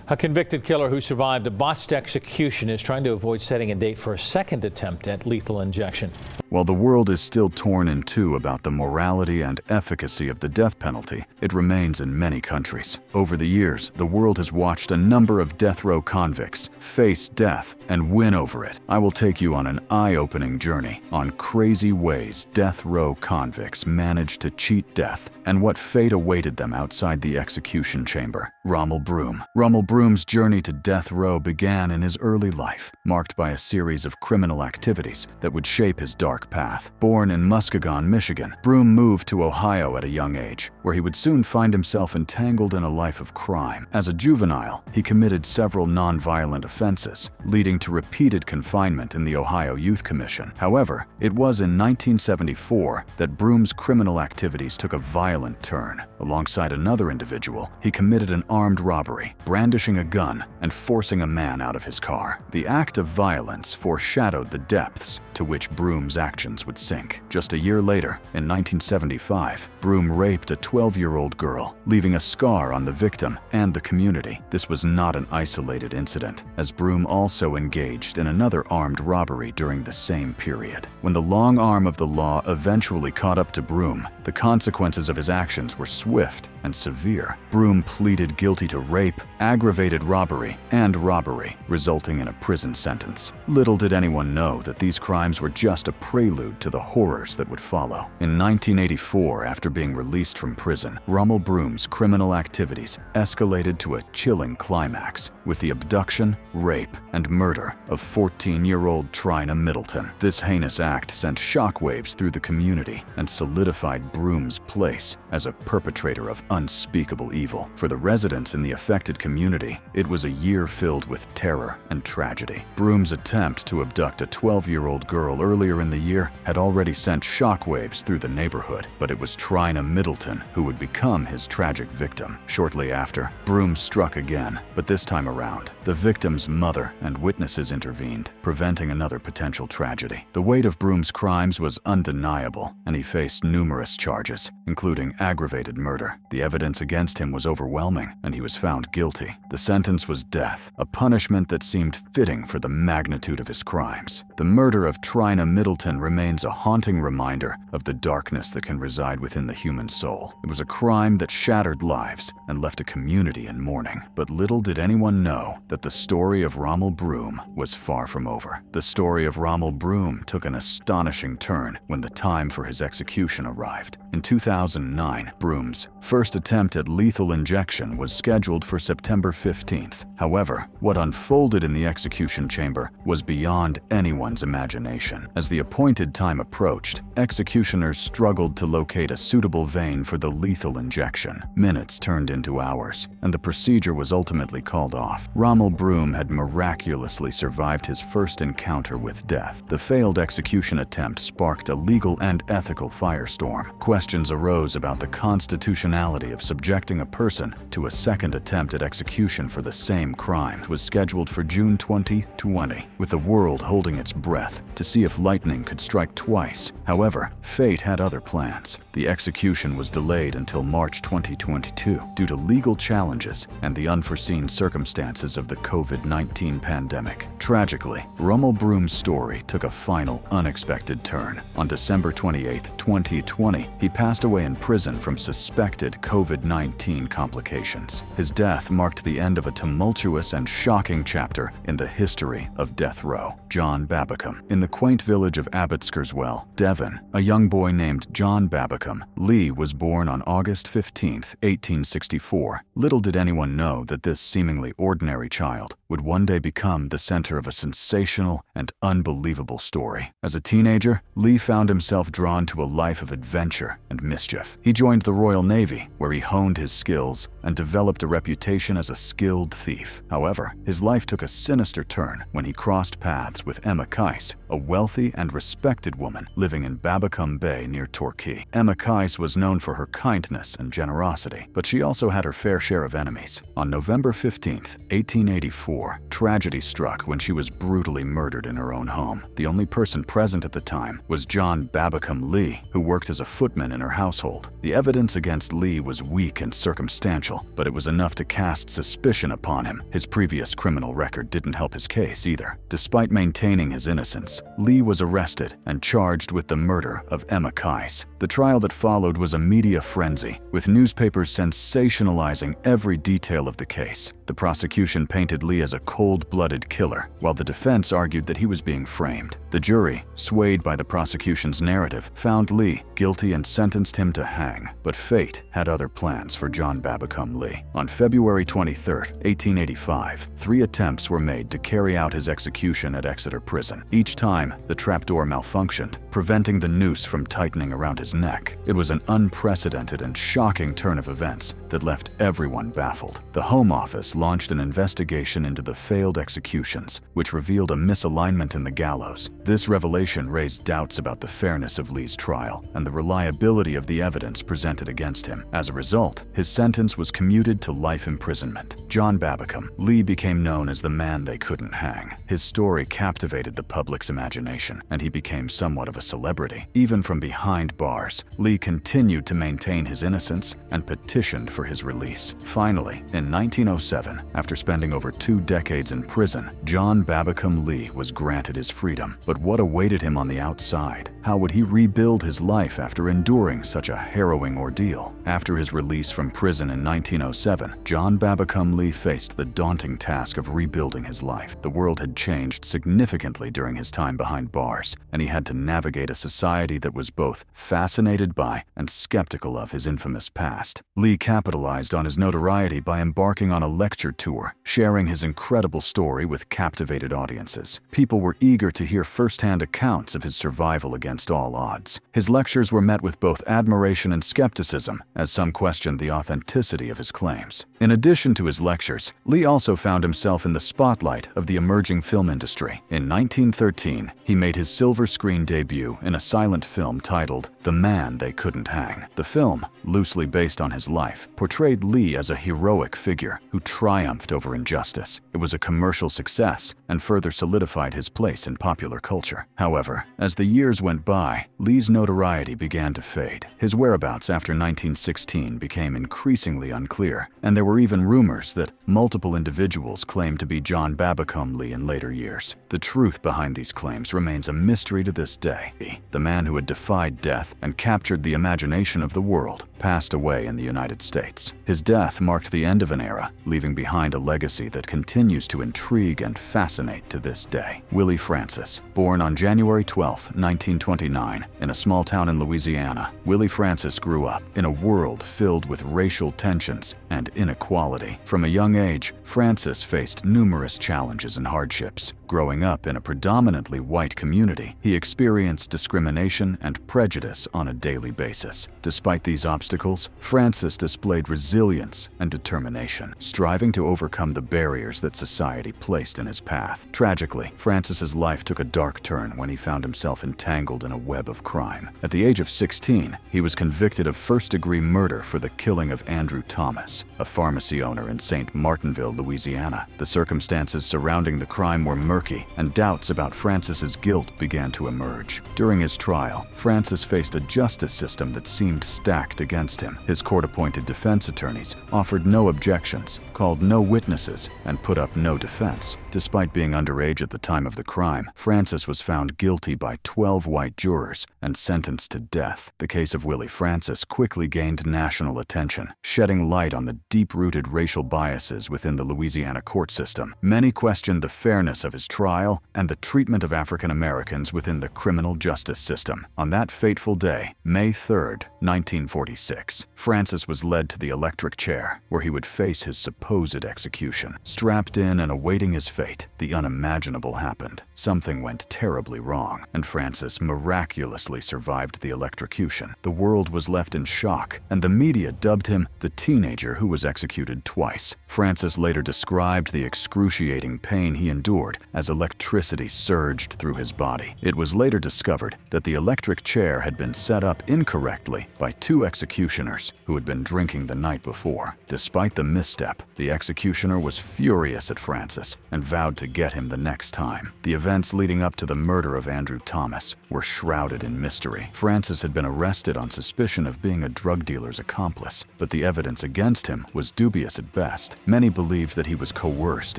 A convicted killer who survived a botched execution is trying to avoid setting a date for a second attempt at lethal injection. While the world is still torn in two about the morality and efficacy of the death penalty, it remains in many countries. Over the years, the world has watched a number of death row convicts face death and win over it. I will take you on an eye-opening journey on crazy ways death row convicts managed to cheat death and what fate awaited them outside the execution chamber. Rommel Broom. Rommel Broom's journey to death row began in his early life, marked by a series of criminal activities that would shape his dark path. Born in Muskegon, Michigan, Broom moved to Ohio at a young age, where he would soon find himself entangled in a life of crime. As a juvenile, he committed several non-violent offenses, leading to repeated confinement in the Ohio Youth Commission. However, it was in 1974 that Broom's criminal activities took a violent turn. Alongside another individual, he committed an armed robbery, brandishing a gun and forcing a man out of his car. The act of violence foreshadowed the depths to which Broom's actions would sink. Just a year later, in 1975, Broom raped a 12-year-old girl, leaving a scar on the victim and the community. This was not an isolated incident, as Broom also engaged in another armed robbery during the same period. When the long arm of the law eventually caught up to Broom, the consequences of his actions were swift and severe. Broom pleaded guilty to rape, aggravated robbery, and robbery, resulting in a prison sentence. Little did anyone know that these crimes were just a prelude to the horrors that would follow. In 1984, after being released from prison, Rommel Broom's criminal activities escalated to a chilling climax with the abduction, rape, and murder of 14-year-old Trina Middleton. This heinous act sent shockwaves through the community and solidified Broom's place as a perpetrator of unspeakable evil. For the residents in the affected community, it was a year filled with terror and tragedy. Broom's attempt to abduct a 12-year-old girl earlier in the year had already sent shockwaves through the neighborhood, but it was Trina Middleton who would become his tragic victim. Shortly after, Broom struck again, but this time around, the victim's mother and witnesses intervened, preventing another potential tragedy. The weight of Broom's crimes was undeniable, and he faced numerous charges, including aggravated murder. The evidence against him was overwhelming, and he was found guilty. The sentence was death, a punishment that seemed fitting for the magnitude of his crimes. The murder of Trina Middleton remains a haunting reminder of the darkness that can reside within the human soul. It was a crime that shattered lives and left a community in mourning. But little did anyone know that the story of Rommel Broom was far from over. The story of Rommel Broom took an astonishing turn when the time for his execution arrived. In 2009, Broom's first attempt at lethal injection was scheduled for September 15th. However, what unfolded in the execution chamber was beyond anyone's imagination. As the appointed time approached, executioners struggled to locate a suitable vein for the lethal injection. Minutes turned into hours, and the procedure was ultimately called off. Rommel Broom had miraculously survived his first encounter with death. The failed execution attempt sparked a legal and ethical firestorm. Questions arose about the constitutionality of subjecting a person to a second attempt at execution for the same crime. It was scheduled for June 2020, with the world holding its breath to see if lightning could strike twice. However, fate had other plans. The execution was delayed until March 2022 due to legal challenges and the unforeseen circumstances of the COVID-19 pandemic. Tragically, Rommel Broom's story took a final, unexpected turn. On December 28, 2020, he passed away in prison from suspected COVID-19 complications. His death marked the end of a tumultuous and shocking chapter in the history of death row. John Babacom. In the quaint village of Abbotskerswell, Devon, a young boy named John Babacom Lee was born on August 15, 1864. Little did anyone know that this seemingly ordinary child would one day become the center of a sensational and unbelievable story. As a teenager, Lee found himself drawn to a life of adventure and mischief. He joined the Royal Navy, where he honed his skills and developed a reputation as a skilled thief. However, his life took a sinister turn when he crossed paths with Emma Kais, a wealthy and respected woman living in Babacom Bay near Torquay. Emma Kais was known for her kindness and generosity, but she also had her fair share of enemies. On November 15, 1884, 1994, tragedy struck when she was brutally murdered in her own home. The only person present at the time was John Babacom Lee, who worked as a footman in her household. The evidence against Lee was weak and circumstantial, but it was enough to cast suspicion upon him. His previous criminal record didn't help his case either. Despite maintaining his innocence, Lee was arrested and charged with the murder of Emma Kais. The trial that followed was a media frenzy, with newspapers sensationalizing every detail of the case. The prosecution painted Lee as a cold-blooded killer, while the defense argued that he was being framed. The jury, swayed by the prosecution's narrative, found Lee guilty and sentenced him to hang. But fate had other plans for John Babacom Lee. On February 23, 1885, 3 attempts were made to carry out his execution at Exeter Prison. Each time, the trapdoor malfunctioned, preventing the noose from tightening around his neck. It was an unprecedented and shocking turn of events that left everyone baffled. The Home Office launched an investigation into the failed executions, which revealed a misalignment in the gallows. This revelation raised doubts about the fairness of Lee's trial and the reliability of the evidence presented against him. As a result, his sentence was commuted to life imprisonment. John Babacom Lee became known as the man they couldn't hang. His story captivated the public's imagination, and he became somewhat of a celebrity. Even from behind bars, Lee continued to maintain his innocence and petitioned for his release. Finally, in 1907, after spending over 2 decades in prison, John Babacom Lee was granted his freedom. But what awaited him on the outside? How would he rebuild his life after enduring such a harrowing ordeal? After his release from prison in 1907, John Babacom Lee faced the daunting task of rebuilding his life. The world had changed significantly during his time behind bars, and he had to navigate a society that was both fascinated by and skeptical of his infamous past. Lee capitalized on his notoriety by embarking on a lecture tour, sharing his incredible story with captivated audiences. People were eager to hear firsthand accounts of his survival against all odds. His lectures were met with both admiration and skepticism, as some questioned the authenticity of his claims. In addition to his lectures, Lee also found himself in the spotlight of the emerging film industry. In 1913, he made his silver screen debut in a silent film titled The Man They Couldn't Hang. The film, loosely based on his life, portrayed Lee as a heroic figure who triumphed over injustice. It was a commercial success and further solidified his place in popular culture. However, as the years went by, Lee's notoriety began to fade. His whereabouts after 1916 became increasingly unclear, and there were even rumors that multiple individuals claimed to be John Babacom Lee in later years. The truth behind these claims remains a mystery to this day. The man who had defied death and captured the imagination of the world passed away in the United States. His death marked the end of an era, leaving behind a legacy that continues to intrigue and fascinate to this day. Willie Francis, born on January 12, 1929, in a small town in Louisiana, Willie Francis grew up in a world filled with racial tensions and inequality. From a young age, Francis faced numerous challenges and hardships. Growing up in a predominantly white community, he experienced discrimination and prejudice on a daily basis. Despite these obstacles, Francis displayed resilience and determination, striving to overcome the barriers that society placed in his path. Tragically, Francis's life took a dark turn when he found himself entangled in a web of crime. At the age of 16, he was convicted of first-degree murder for the killing of Andrew Thomas, a pharmacy owner in St. Martinville, Louisiana. The circumstances surrounding the crime were murky, and doubts about Francis's guilt began to emerge. During his trial, Francis faced a justice system that seemed stacked against him. His court-appointed defense attorneys offered no objections, called no witnesses, and put up no defense. Despite being underage at the time of the crime, Francis was found guilty by 12 white jurors and sentenced to death. The case of Willie Francis quickly gained national attention, shedding light on the deep-rooted racial biases within the Louisiana court system. Many questioned the fairness of his trial and the treatment of African Americans within the criminal justice system. On that fateful day, May 3, 1946, Francis was led to the electric chair, where he would face his supposed execution. Strapped in and awaiting his fate, the unimaginable happened. Something went terribly wrong, and Francis miraculously survived the electrocution. The world was left in shock, and the media dubbed him the teenager who was executed twice. Francis later described the excruciating pain he endured as electricity surged through his body. It was later discovered that the electric chair had been set up incorrectly by two executioners who had been drinking the night before. Despite the misstep, the executioner was furious at Francis and vowed to get him the next time. The events leading up to the murder of Andrew Thomas were shrouded in mystery. Francis had been arrested on suspicion of being a drug dealer's accomplice, but the evidence against him was dubious at best. Many believed that he was coerced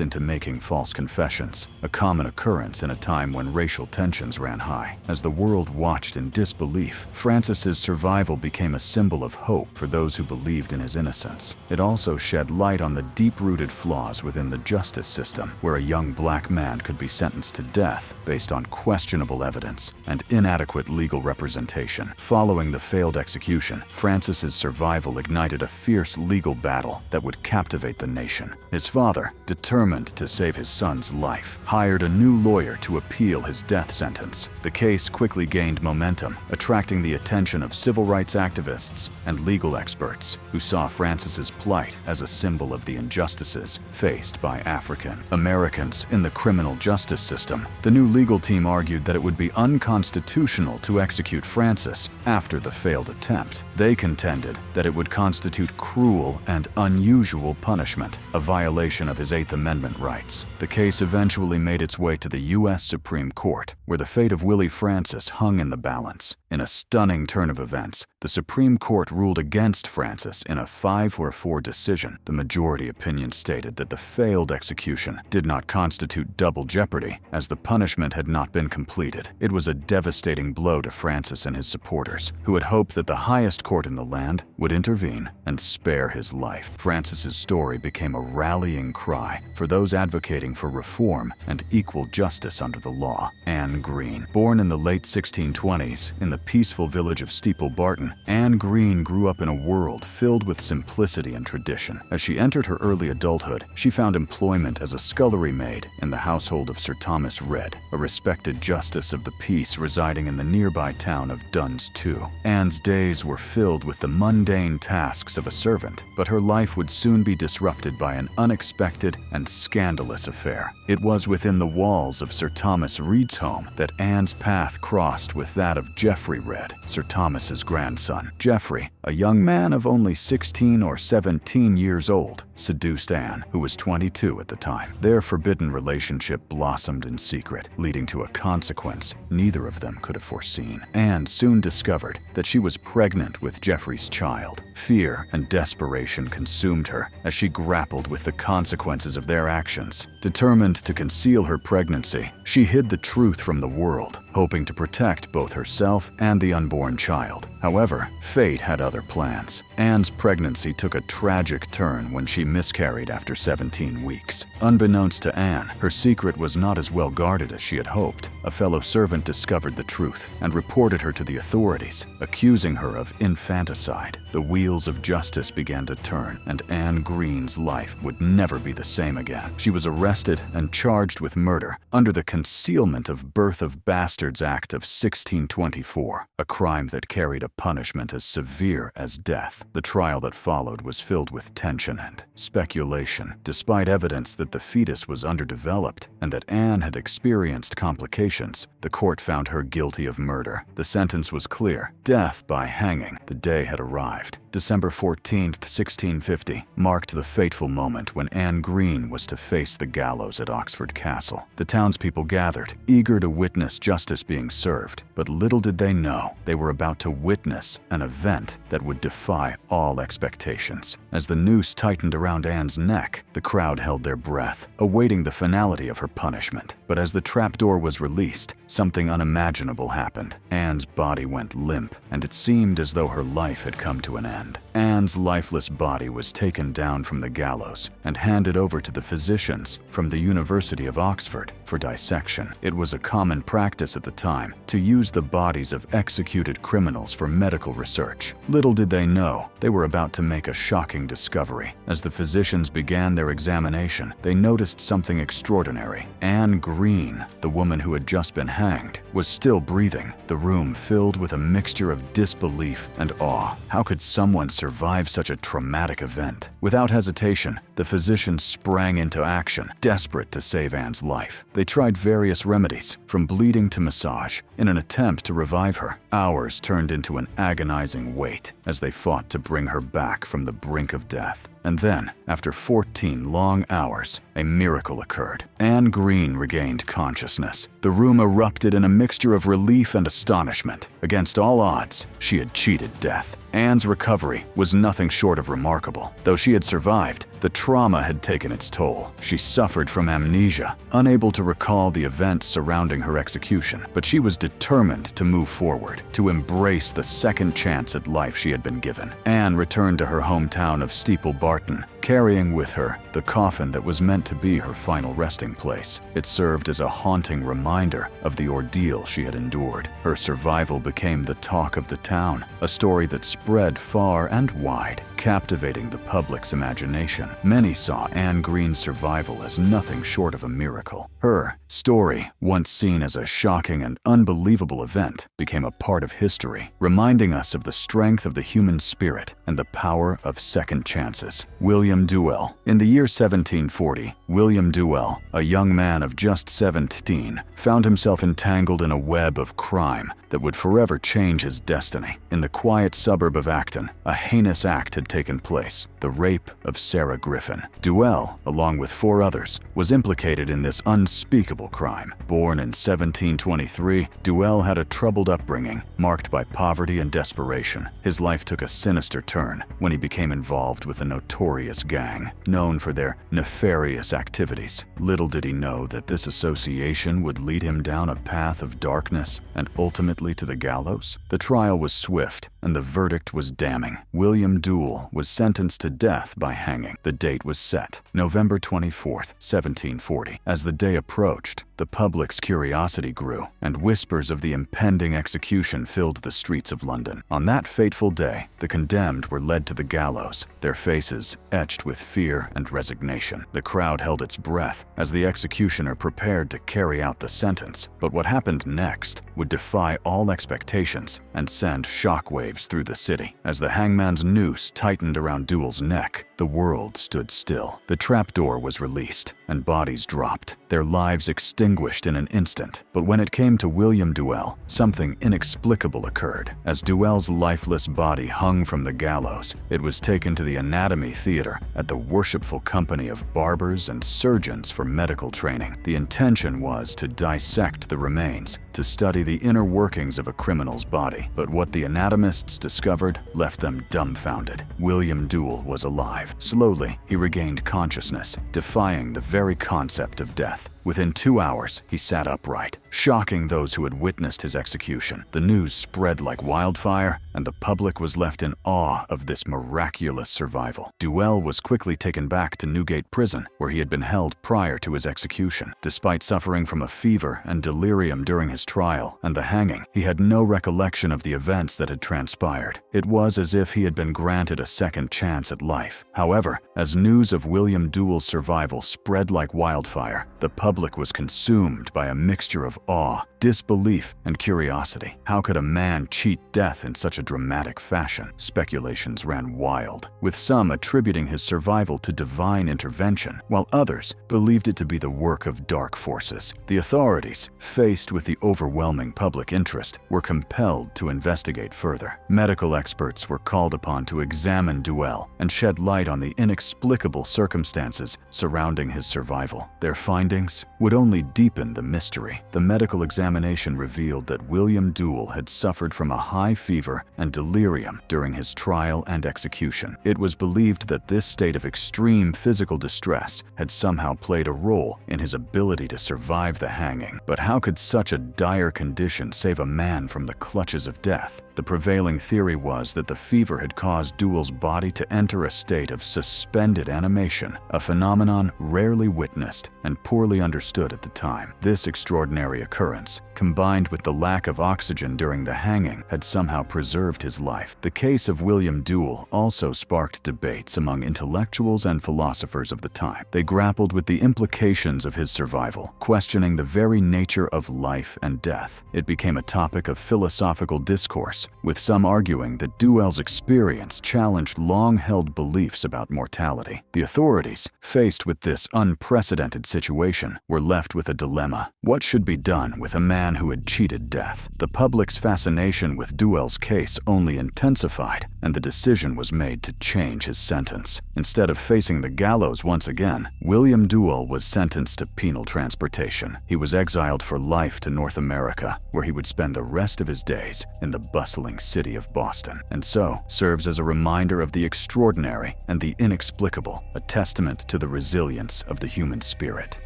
into making false confessions, a common occurrence in a time when racial tensions ran high. As the world watched in disbelief, Francis's survival became a symbol of hope for those who believed in his innocence. It also shed light on the deep-rooted flaws within the justice system, where a young black man could be sentenced to death based on questionable evidence and inadequate legal representation. Following the failed execution, Francis's survival ignited a fierce legal battle that would captivate the nation. His father, determined to save his son's life, hired a new lawyer to appeal his death sentence. The case quickly gained momentum, attracting the attention of civil rights activists and legal experts who saw Francis's plight as a symbol of the injustices faced by African Americans in the criminal justice system. The new legal team argued that it would be unconstitutional to execute Francis after the failed attempt. They contended that it would constitute cruel and unusual punishment, a violation of his Eighth Amendment rights. The case eventually made its way to the U.S. Supreme Court, where the fate of Willie Francis hung in the balance. In a stunning turn of events, the Supreme Court ruled against Francis in a 5-4 decision. The majority opinion stated that the failed execution did not constitute double jeopardy, as the punishment had not been completed. It was a devastating blow to Francis and his supporters, who had hoped that the highest court in the land would intervene and spare his life. Francis's story became a rallying cry for those advocating for reform and equal justice under the law. Anne Green, born in the late 1620s in the peaceful village of Steeple Barton, Anne Green grew up in a world filled with simplicity and tradition. As she entered her early adulthood, she found employment as a scullery maid in the household of Sir Thomas Red, a respected justice of the peace residing in the nearby town of Duns Tew. Anne's days were filled with the mundane tasks of a servant, but her life would soon be disrupted by an unexpected and scandalous affair. It was within the walls of Sir Thomas Reed's home that Anne's path crossed with that of Geoffrey Red, Sir Thomas's grandson. Geoffrey, a young man of only 16 or 17 years old, seduced Anne, who was 22 at the time. Their forbidden relationship blossomed in secret, leading to a consequence neither of them could have foreseen. Anne soon discovered that she was pregnant with Geoffrey's child. Fear and desperation consumed her as she grappled with the consequences of their actions. Determined to conceal her pregnancy, she hid the truth from the world, hoping to protect both herself and the unborn child. However, fate had other plans. Anne's pregnancy took a tragic turn when she miscarried after 17 weeks. Unbeknownst to Anne, her secret was not as well guarded as she had hoped. A fellow servant discovered the truth and reported her to the authorities, accusing her of infanticide. The wheels of justice began to turn, and Anne Green's life would never be the same again. She was arrested and charged with murder under the Concealment of Birth of Bastards Act of 1624, a crime that carried a punishment as severe as death. The trial that followed was filled with tension and speculation. Despite evidence that the fetus was underdeveloped and that Anne had experienced complications, the court found her guilty of murder. The sentence was clear: death by hanging. The day had arrived. December 14, 1650, marked the fateful moment when Anne Green was to face the gallows at Oxford Castle. The townspeople gathered, eager to witness justice being served, but little did they know they were about to witness an event that would defy all expectations. As the noose tightened around Anne's neck, the crowd held their breath, awaiting the finality of her punishment. But as the trapdoor was released, something unimaginable happened. Anne's body went limp, and it seemed as though her life had come to an end. Anne's lifeless body was taken down from the gallows and handed over to the physicians from the University of Oxford for dissection. It was a common practice at the time to use the bodies of executed criminals for medical research. Little did they know they were about to make a shocking discovery. As the physicians began their examination, they noticed something extraordinary. Anne Green, the woman who had just been hanged, was still breathing. The room filled with a mixture of disbelief and awe. How could someone someone survive such a traumatic event? Without hesitation, the physicians sprang into action, desperate to save Anne's life. They tried various remedies, from bleeding to massage, in an attempt to revive her. Hours turned into an agonizing wait as they fought to bring her back from the brink of death. And then, after 14 long hours, a miracle occurred. Anne Green regained consciousness. The room erupted in a mixture of relief and astonishment. Against all odds, she had cheated death. Anne's recovery was nothing short of remarkable. Though she had survived, the trauma had taken its toll. She suffered from amnesia, unable to recall the events surrounding her execution. But she was determined to move forward, to embrace the second chance at life she had been given. Anne returned to her hometown of Steeple Barton, carrying with her the coffin that was meant to be her final resting place. It served as a haunting reminder of the ordeal she had endured. Her survival became the talk of the town, a story that spread far and wide, captivating the public's imagination. Many saw Anne Green's survival as nothing short of a miracle. Her story, once seen as a shocking and unbelievable event, became a part of history, reminding us of the strength of the human spirit and the power of second chances. William Duell. In the year 1740, William Duell, a young man of just 17, found himself entangled in a web of crime that would forever change his destiny. In the quiet suburb of Acton, a heinous act had taken place, the rape of Sarah Griffin. Duell, along with 4 others, was implicated in this unspeakable crime. Born in 1723, Duell had a troubled upbringing, marked by poverty and desperation. His life took a sinister turn when he became involved with a notorious gang, known for their nefarious activities. Little did he know that this association would lead him down a path of darkness and ultimately to the gallows. The trial was swift, and the verdict was damning. William Duell was sentenced to death by hanging. The date was set, November 24th, 1740. As the day approached, the public's curiosity grew, and whispers of the impending execution filled the streets of London. On that fateful day, the condemned were led to the gallows, their faces etched with fear and resignation. The crowd held its breath as the executioner prepared to carry out the sentence. But what happened next would defy all expectations and send shockwaves through the city. As the hangman's noose tightened around Duell's neck, the world stood still. The trapdoor was released, and bodies dropped, their lives extinguished in an instant. But when it came to William Duell, something inexplicable occurred. As Duell's lifeless body hung from the gallows, it was taken to the anatomy theater at the Worshipful Company of Barbers and Surgeons for medical training. The intention was to dissect the remains, to study the inner workings of a criminal's body. But what the anatomists discovered left them dumbfounded. William Duell was alive. Slowly, he regained consciousness, defying the very concept of death. Within 2 hours, he sat upright, shocking those who had witnessed his execution. The news spread like wildfire, and the public was left in awe of this miraculous survival. Duell was quickly taken back to Newgate Prison, where he had been held prior to his execution. Despite suffering from a fever and delirium during his trial and the hanging, he had no recollection of the events that had transpired. It was as if he had been granted a second chance at life. However, as news of William Duell's survival spread like wildfire, the public was consumed by a mixture of awe, disbelief, and curiosity. How could a man cheat death in such a dramatic fashion? Speculations ran wild, with some attributing his survival to divine intervention, while others believed it to be the work of dark forces. The authorities, faced with the overwhelming public interest, were compelled to investigate further. Medical experts were called upon to examine Duell and shed light on the inexplicable circumstances surrounding his survival. Their findings would only deepen the mystery. The medical examination revealed that William Duell had suffered from a high fever and delirium during his trial and execution. It was believed that this state of extreme physical distress had somehow played a role in his ability to survive the hanging. But how could such a dire condition save a man from the clutches of death? The prevailing theory was that the fever had caused Duell's body to enter a state of suspended animation, a phenomenon rarely witnessed and poorly understood at the time. This extraordinary occurrence injuries, combined with the lack of oxygen during the hanging, had somehow preserved his life. The case of William Duell also sparked debates among intellectuals and philosophers of the time. They grappled with the implications of his survival, questioning the very nature of life and death. It became a topic of philosophical discourse, with some arguing that Duell's experience challenged long-held beliefs about mortality. The authorities, faced with this unprecedented situation, were left with a dilemma. What should be done with a man who had cheated death? The public's fascination with Duell's case only intensified, and the decision was made to change his sentence. Instead of facing the gallows once again, William Duell was sentenced to penal transportation. He was exiled for life to North America, where he would spend the rest of his days in the bustling city of Boston, and so serves as a reminder of the extraordinary and the inexplicable, a testament to the resilience of the human spirit.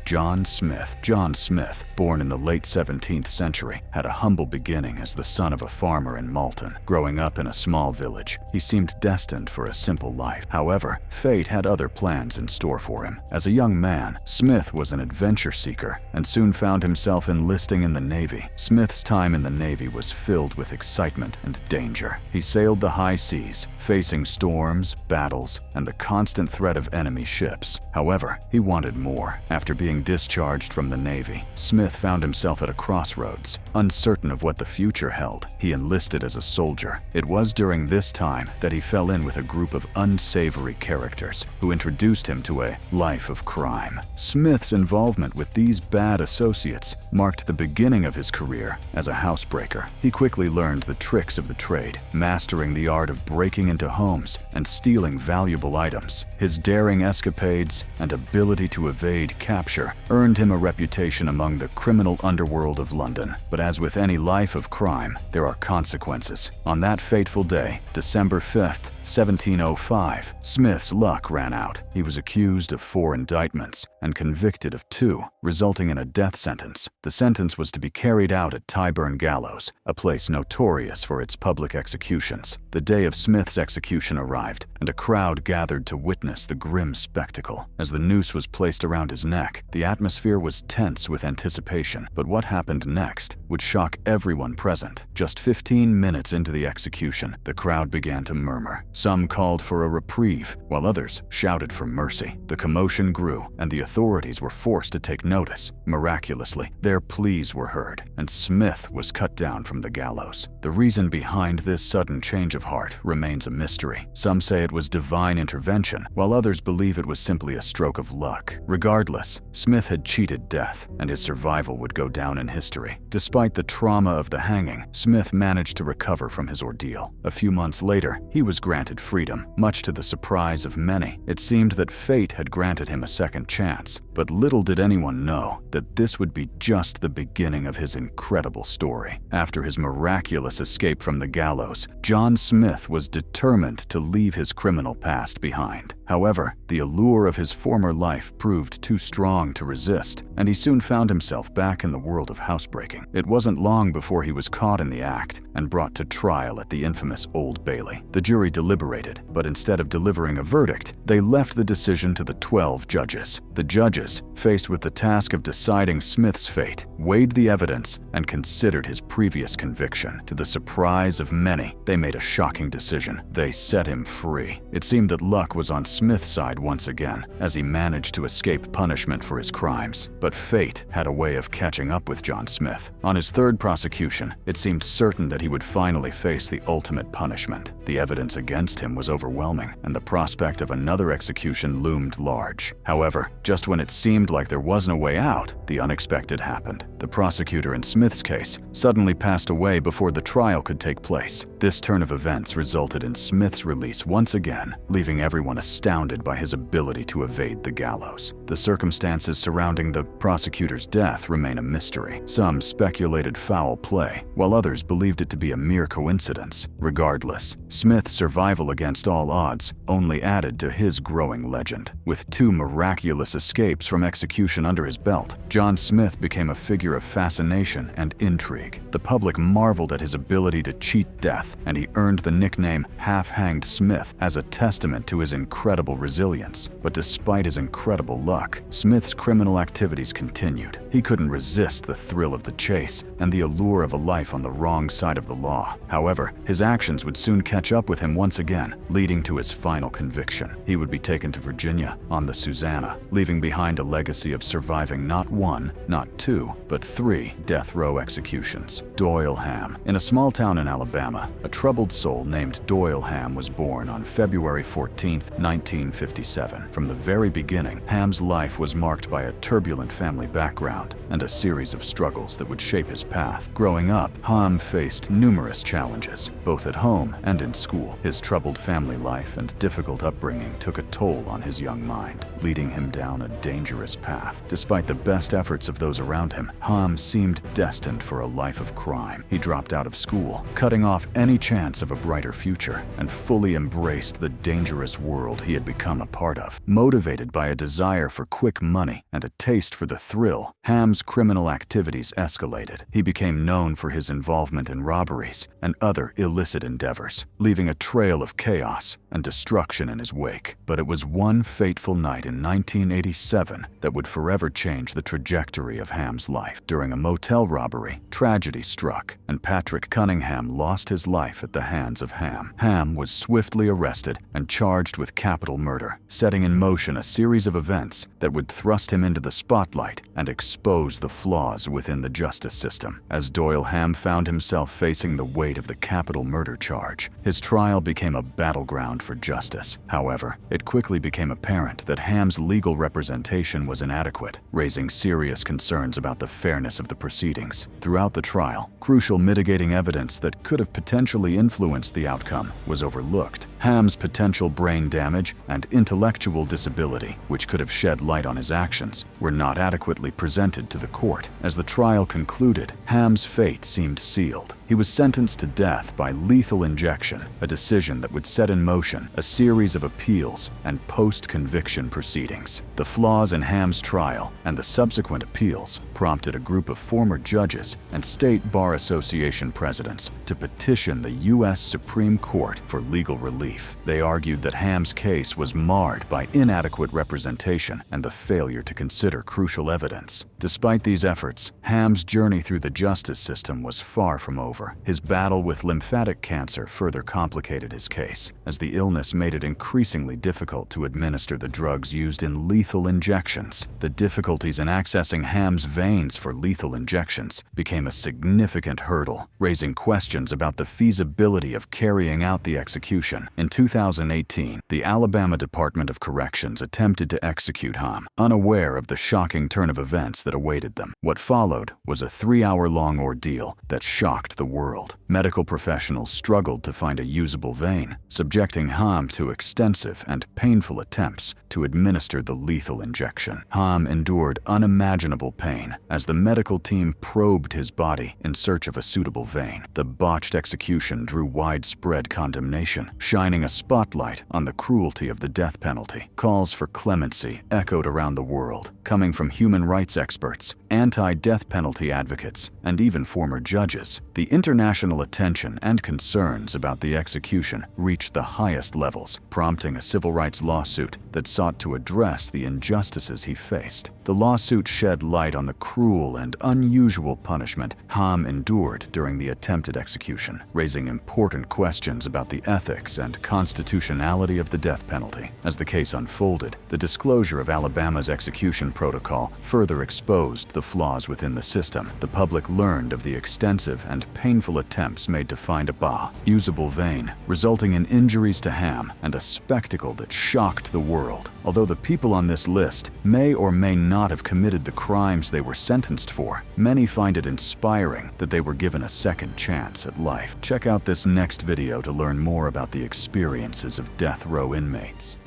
John Smith. John Smith, born in the late 17th century, had a humble beginning as the son of a farmer in Malton. Growing up in a small village, he seemed destined for a simple life. However, fate had other plans in store for him. As a young man, Smith was an adventure seeker and soon found himself enlisting in the Navy. Smith's time in the Navy was filled with excitement and danger. He sailed the high seas, facing storms, battles, and the constant threat of enemy ships. However, he wanted more. After being discharged from the Navy, Smith found himself at a crossroads. Uncertain of what the future held, he enlisted as a soldier. It was during this time that he fell in with a group of unsavory characters who introduced him to a life of crime. Smith's involvement with these bad associates marked the beginning of his career as a housebreaker. He quickly learned the tricks of the trade, mastering the art of breaking into homes and stealing valuable items. His daring escapades and ability to evade capture earned him a reputation among the criminal underworld of London. But as with any life of crime, there are consequences. On that fateful day, December 5th, 1705, Smith's luck ran out. He was accused of 4 indictments and convicted of 2, resulting in a death sentence. The sentence was to be carried out at Tyburn Gallows, a place notorious for its public executions. The day of Smith's execution arrived, and a crowd gathered to witness the grim spectacle. As the noose was placed around his neck, the atmosphere was tense with anticipation. But what happened next would shock everyone present. Just 15 minutes into the execution, the crowd began to murmur. Some called for a reprieve, while others shouted for mercy. The commotion grew, and the authorities were forced to take notice. Miraculously, their pleas were heard, and Smith was cut down from the gallows. The reason behind this sudden change of heart remains a mystery. Some say it was divine intervention, while others believe it was simply a stroke of luck. Regardless, Smith had cheated death, and his survival would go down in history. Despite the trauma of the hanging, Smith managed to recover from his ordeal. A few months later, he was granted freedom, much to the surprise of many. It seemed that fate had granted him a second chance, but little did anyone know that this would be just the beginning of his incredible story. After his miraculous escape from the gallows, John Smith was determined to leave his criminal past behind. However, the allure of his former life proved too strong to resist, and he soon found himself back in the world of housebreaking. It wasn't long before he was caught in the act and brought to trial at the infamous Old Bailey. The jury deliberated, but instead of delivering a verdict, they left the decision to the 12 judges. The judges, faced with the task of deciding Smith's fate, weighed the evidence and considered his previous conviction. To the surprise of many, they made a shocking decision. They set him free. It seemed that luck was on Smith's side once again, as he managed to escape punishment for his crimes. But fate had a way of catching up with John Smith. On his third prosecution, it seemed certain that he would finally face the ultimate punishment. The evidence against him was overwhelming, and the prospect of another execution loomed large. However, just when it seemed like there wasn't a way out, the unexpected happened. The prosecutor in Smith's case suddenly passed away before the trial could take place. This turn of events resulted in Smith's release once again, leaving everyone astounded by his ability to evade the gallows. The circumstances surrounding the prosecutor's death remain a mystery. Some speculated foul play, while others believed it to be a mere coincidence. Regardless, Smith's survival against all odds only added to his growing legend. With 2 miraculous escapes from execution under his belt, John Smith became a figure of fascination and intrigue. The public marveled at his ability to cheat death, and he earned the nickname Half-Hanged Smith as a testament to his incredible resilience. But despite his incredible luck, Smith's criminal activities continued. He couldn't resist the thrill thrill of the chase and the allure of a life on the wrong side of the law. However, his actions would soon catch up with him once again, leading to his final conviction. He would be taken to Virginia on the Susanna, leaving behind a legacy of surviving not one, not two, but 3 death row executions. Doyle Hamm. In a small town in Alabama, a troubled soul named Doyle Hamm was born on February 14, 1957. From the very beginning, Hamm's life was marked by a turbulent family background and a series of struggles that would shape his path. Growing up, Hamm faced numerous challenges, both at home and in school. His troubled family life and difficult upbringing took a toll on his young mind, leading him down a dangerous path. Despite the best efforts of those around him, Hamm seemed destined for a life of crime. He dropped out of school, cutting off any chance of a brighter future, and fully embraced the dangerous world he had become a part of. Motivated by a desire for quick money and a taste for the thrill, Hamm's criminal activities escalated. He became known for his involvement in robberies and other illicit endeavors, leaving a trail of chaos and destruction in his wake. But it was one fateful night in 1987 that would forever change the trajectory of Hamm's life. During a motel robbery, tragedy struck, and Patrick Cunningham lost his life at the hands of Hamm. Hamm was swiftly arrested and charged with capital murder, setting in motion a series of events that would thrust him into the spotlight and expose the flaws within the justice system. As Doyle Hamm found himself facing the weight of the capital murder charge, his trial became a battleground for justice. However, it quickly became apparent that Hamm's legal representation was inadequate, raising serious concerns about the fairness of the proceedings. Throughout the trial, crucial mitigating evidence that could have potentially influenced the outcome was overlooked. Hamm's potential brain damage and intellectual disability, which could have shed light on his actions, were not adequately presented to the court. As the trial concluded, Hamm's fate seemed sealed. He was sentenced to death by lethal injection, a decision that would set in motion a series of appeals and post-conviction proceedings. The flaws in Hamm's trial and the subsequent appeals prompted a group of former judges and state bar association presidents to petition the U.S. Supreme Court for legal relief. They argued that Hamm's case was marred by inadequate representation and the failure to consider crucial evidence. Despite these efforts, Hamm's journey through the justice system was far from over. His battle with lymphatic cancer further complicated his case, as the illness made it increasingly difficult to administer the drugs used in lethal injections. The difficulties in accessing Hamm's veins for lethal injections became a significant hurdle, raising questions about the feasibility of carrying out the execution. In 2018, the Alabama Department of Corrections attempted to execute Hamm, unaware of the shocking turn of events that awaited them. What followed was a 3-hour-long ordeal that shocked the world. Medical professionals struggled to find a usable vein, subjecting Hamm to extensive and painful attempts to administer the lethal injection. Hamm endured unimaginable pain as the medical team probed his body in search of a suitable vein. The botched execution drew widespread condemnation, shining a spotlight on the cruelty of the death penalty. Calls for clemency echoed around the world, coming from human rights experts, anti-death penalty advocates, and even former judges. The international attention and concerns about the execution reached the highest levels, prompting a civil rights lawsuit that sought to address the injustices he faced. The lawsuit shed light on the cruel and unusual punishment Hamm endured during the attempted execution, raising important questions about the ethics and constitutionality of the death penalty. As the case unfolded, the disclosure of Alabama's execution protocol further exposed the flaws within the system. The public learned of the extensive and painful attempts made to find a usable vein, resulting in injuries to Hamm and a spectacle that shocked the world. Although the people on this list may or may not have committed the crimes they were sentenced for, many find it inspiring that they were given a second chance at life. Check out this next video to learn more about the experiences of death row inmates.